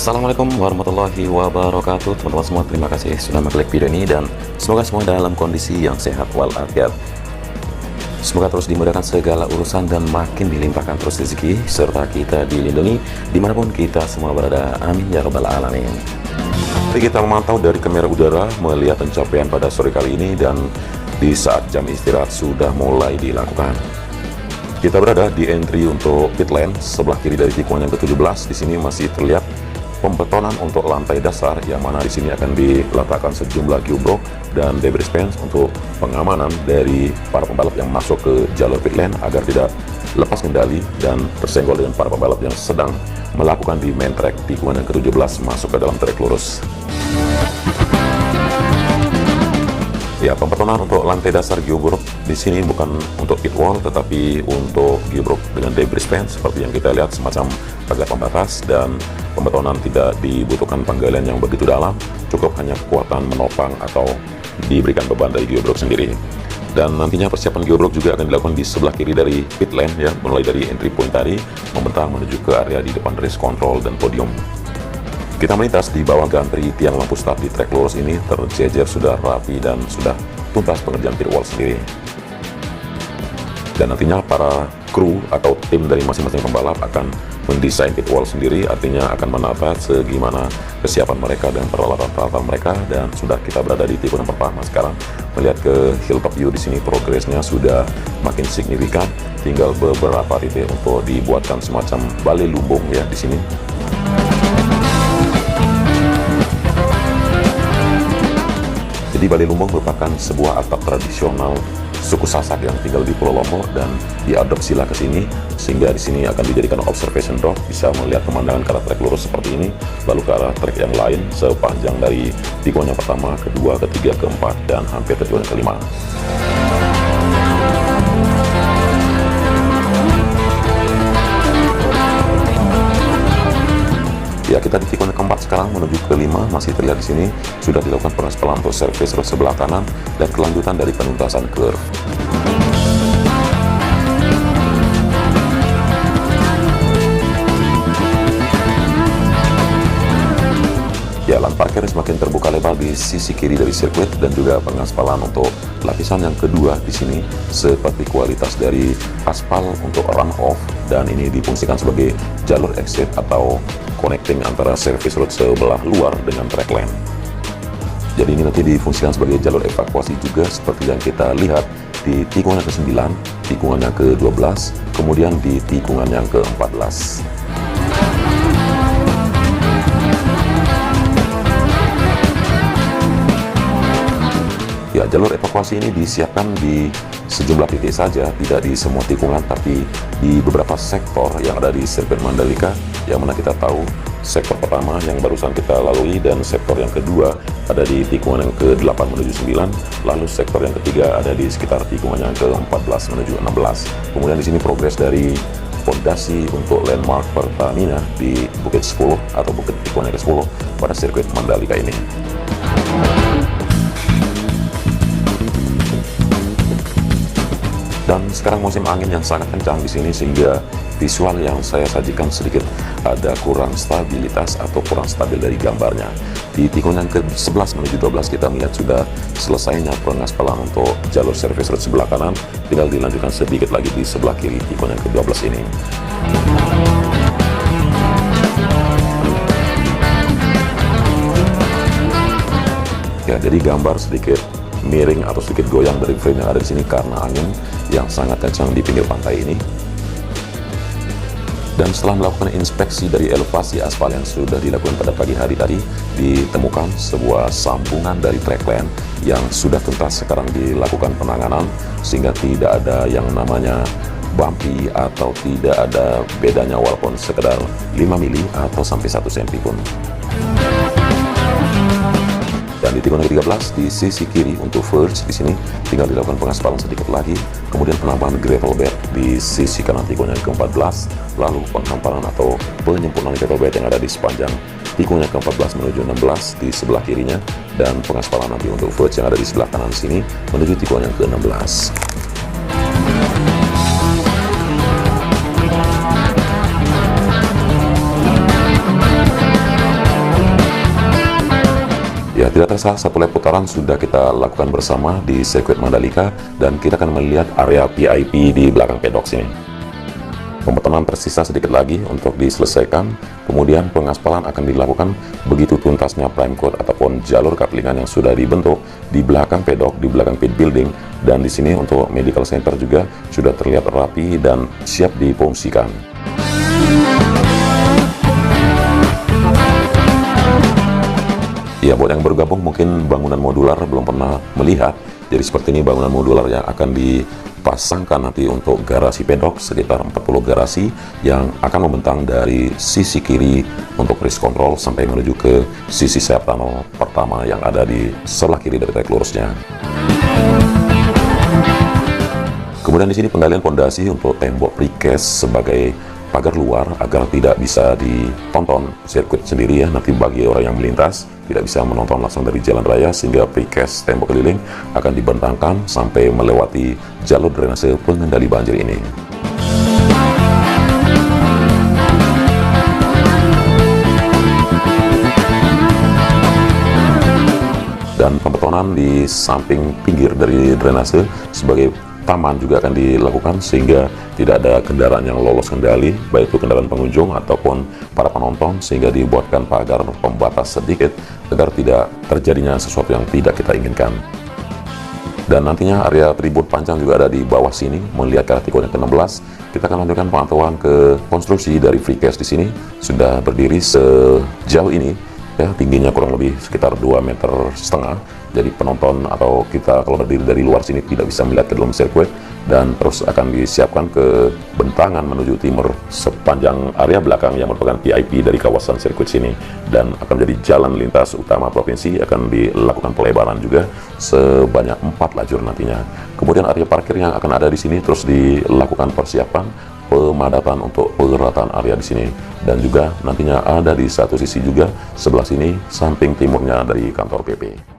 Assalamualaikum warahmatullahi wabarakatuh. Teman-teman semua, terima kasih sudah mengklik video ini dan semoga semua dalam kondisi yang sehat walafiat. Semoga terus dimudahkan segala urusan dan makin dilimpahkan terus rezeki serta kita dilindungi dimanapun kita semua berada. Amin ya rabbal alamin. Jadi kita memantau dari kamera udara melihat pencapaian pada sore kali ini dan di saat jam istirahat sudah mulai dilakukan. Kita berada di entry untuk pit lane sebelah kiri dari tikungan yang ke-17. Di sini masih terlihat pembetonan untuk lantai dasar yang mana di sini akan diletakkan sejumlah gearbox dan debris fence untuk pengamanan dari para pembalap yang masuk ke jalur pit lane agar tidak lepas kendali dan tersenggol dengan para pembalap yang sedang melakukan di main track tikungan yang ke-17 masuk ke dalam trek lurus. Ya, pembetonan untuk lantai dasar gearbox di sini bukan untuk pit wall tetapi untuk gearbox dengan debris fence seperti yang kita lihat, semacam pagar pembatas, dan pembetonan tidak dibutuhkan penggalian yang begitu dalam, cukup hanya kekuatan menopang atau diberikan beban dari gearbox sendiri. Dan nantinya persiapan gearbox juga akan dilakukan di sebelah kiri dari pit lane ya, mulai dari entry point tadi membentang menuju ke area di depan race control dan podium. Kita melintas di bawah gantri tiang lampu start di trek lurus ini terjejer sudah rapi dan sudah tuntas pengerjaan pit wall sendiri. Dan nantinya para kru atau tim dari masing-masing pembalap akan mendesain pit wall sendiri, artinya akan menata segimana kesiapan mereka dan peralatan-peralatan mereka. Dan sudah kita berada di tikungan pertama sekarang, melihat ke hilltop view di sini progresnya sudah makin signifikan. Tinggal beberapa titik untuk dibuatkan semacam balai lumbung ya di sini. Jadi balai lumbung merupakan sebuah atap tradisional suku Sasak yang tinggal di Pulau Lombok dan diadopsilah ke sini, sehingga di sini akan dijadikan observation dock, bisa melihat pemandangan ke arah trek lurus seperti ini, lalu ke arah trek yang lain sepanjang dari tikungan yang pertama, kedua, ketiga, keempat, dan hampir ke tikungan yang kelima. Ya, kita di tikungan keempat sekarang menuju ke 5, masih terlihat di sini sudah dilakukan pengaspalan untuk service road sebelah kanan dan kelanjutan dari penuntasan curve. Ya, lahan parkir semakin terbuka lebar di sisi kiri dari sirkuit dan juga pengaspalan untuk lapisan yang kedua di sini seperti kualitas dari aspal untuk run off, dan ini difungsikan sebagai jalur exit atau connecting antara service road sebelah luar dengan track lane. Jadi ini nanti difungsikan sebagai jalur evakuasi juga seperti yang kita lihat di tikungan yang ke-9, tikungan yang ke-12, kemudian di tikungan yang ke-14. Ya, jalur evakuasi ini disiapkan di sejumlah titik saja, tidak di semua tikungan, tapi di beberapa sektor yang ada di sirkuit Mandalika, yang mana kita tahu sektor pertama yang barusan kita lalui dan sektor yang kedua ada di tikungan yang ke-8 menuju 9, lalu sektor yang ketiga ada di sekitar tikungan yang ke-14 menuju 16. Kemudian di sini progres dari fondasi untuk landmark Pertamina di Bukit 10 atau Bukit tikungan yang ke-10 pada sirkuit Mandalika ini. Dan sekarang musim angin yang sangat kencang di sini sehingga visual yang saya sajikan sedikit ada kurang stabilitas atau kurang stabil dari gambarnya. Di tikungan yang ke-11 menuju 12 kita melihat sudah selesainya pengaspalan untuk jalur service road sebelah kanan, tinggal dilanjutkan sedikit lagi di sebelah kiri tikungan yang ke-12 ini. Ya, jadi gambar sedikit miring atau sedikit goyang dari frame yang ada di sini karena angin yang sangat kencang di pinggir pantai ini. Dan setelah melakukan inspeksi dari elevasi aspal yang sudah dilakukan pada pagi hari tadi, ditemukan sebuah sambungan dari track lane yang sudah tuntas sekarang dilakukan penanganan, sehingga tidak ada yang namanya bumpy atau tidak ada bedanya walaupun sekedar 5 mili atau sampai 1 cm pun. Dan di tikungan ke-13 di sisi kiri untuk verge di sini tinggal dilakukan pengaspalan sedikit lagi, kemudian penambahan gravel bed di sisi kanan tikungan yang ke-14, lalu penghamparan atau penyempurnaan gravel bed yang ada di sepanjang tikungan yang ke-14 menuju 16 di sebelah kirinya, dan pengaspalan nanti untuk verge yang ada di sebelah kanan sini menuju tikungan yang ke-16. Ya, tidak terasa satu lap putaran sudah kita lakukan bersama di sirkuit Mandalika, dan kita akan melihat area VIP di belakang pedok sini. Pembetonan tersisa sedikit lagi untuk diselesaikan, kemudian pengaspalan akan dilakukan begitu tuntasnya prime coat ataupun jalur kaplingan yang sudah dibentuk di belakang pedok, di belakang pit building, dan di sini untuk medical center juga sudah terlihat rapi dan siap difungsikan. Ya, buat yang bergabung mungkin bangunan modular belum pernah melihat. Jadi seperti ini bangunan modular yang akan dipasangkan nanti untuk garasi pedok, sekitar 40 garasi yang akan membentang dari sisi kiri untuk race control sampai menuju ke sisi sayap tunnel pertama yang ada di sebelah kiri dari trek lurusnya. Kemudian di sini penggalian pondasi untuk tembok precast sebagai pagar luar agar tidak bisa ditonton sirkuit sendiri ya, nanti bagi orang yang melintas tidak bisa menonton langsung dari jalan raya, sehingga precast tembok keliling akan dibentangkan sampai melewati jalur drainase pengendali banjir ini. Dan pembetonan di samping pinggir dari drainase sebagai taman juga akan dilakukan sehingga tidak ada kendaraan yang lolos kendali, baik itu kendaraan pengunjung ataupun para penonton, sehingga dibuatkan pagar pembatas sedikit agar tidak terjadinya sesuatu yang tidak kita inginkan. Dan nantinya area tribun panjang juga ada di bawah sini. Melihat ke arah tikungan yang ke-16, kita akan lanjutkan pantauan ke konstruksi dari precast di sini. Sudah berdiri sejauh ini ya, tingginya kurang lebih sekitar 2,5 meter. Jadi penonton atau kita kalau berdiri dari luar sini tidak bisa melihat ke dalam sirkuit, dan terus akan disiapkan ke bentangan menuju timur sepanjang area belakang yang merupakan VIP dari kawasan sirkuit sini, dan akan menjadi jalan lintas utama provinsi. Akan dilakukan pelebaran juga sebanyak 4 lajur nantinya. Kemudian area parkir yang akan ada di sini terus dilakukan persiapan pemadatan untuk perataan area di sini, dan juga nantinya ada di satu sisi juga sebelah sini samping timurnya dari kantor PP.